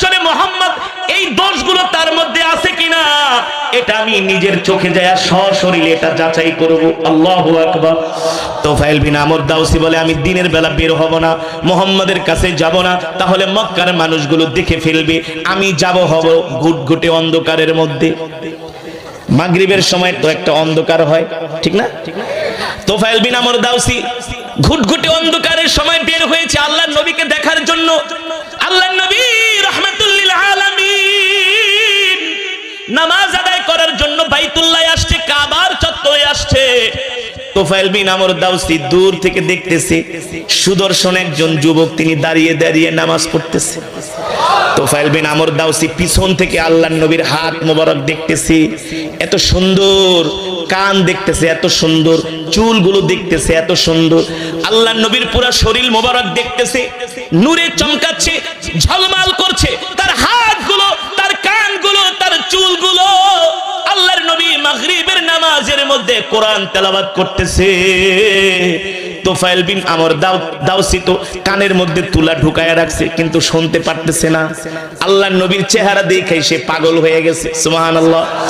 আসলে মুহাম্মদ এই দোষগুলো তার মধ্যে আছে কিনা এটা আমি নিজের চোখে যায় সশরীরে এটা যাচাই করব। আল্লাহু আকবার। তোফাইল বিন আমর দাউসি বলে আমি দিনের বেলা বের হব না, মুহাম্মাদের কাছে যাব না, তাহলে মক্কার মানুষগুলো দেখে ফেলবে, আমি যাব হব ঘুটঘুটে অন্ধকারের মধ্যে। মাগরিবের সময় তো একটা অন্ধকার হয়, ঠিক না? তোফাইল বিন আমর দাউসি ঘুটঘুটে অন্ধকারের সময় বের হয়েছে আল্লাহর নবীকে দেখার জন্য। আল্লাহর নবী রাহমাতুল লিল আলামিন নামাজ আদায় করার জন্য বাইতুল্লাহ আসছে, কাবার চত্বরে আসছে। তোফাইল বিন আমর দাউসি দূর থেকে দেখতেছে সুদর্শন একজন যুবক, তিনি দাঁড়িয়ে দাঁড়িয়ে নামাজ পড়তেছে। তোফাইল বিন আমর দাউসি পিছন থেকে আল্লাহর নবীর হাত মোবারক দেখতেছে, এত সুন্দর কান দেখতেছে, এত সুন্দর চুলগুলো দেখতেছে, এত সুন্দর আল্লাহর নবীর পুরো শরীর মোবারক দেখতেছে, নূরে চমকাচ্ছে, ঝলমল করছে, তার হাতগুলো, তার কানগুলো, তার চুলগুলো। আল্লাহর নবী মাগরিবের নামাজের মধ্যে কোরআন তেলাওয়াত করতেছে। তোফাইল বিন আমর দাউসি তো কানের মধ্যে তুলা ঢুকায়া রাখছে, কিন্তু শুনতে পারতেছে না। আল্লাহর নবীর চেহারা দেখে সে পাগল হয়ে গেছে। সুবহানাল্লাহ।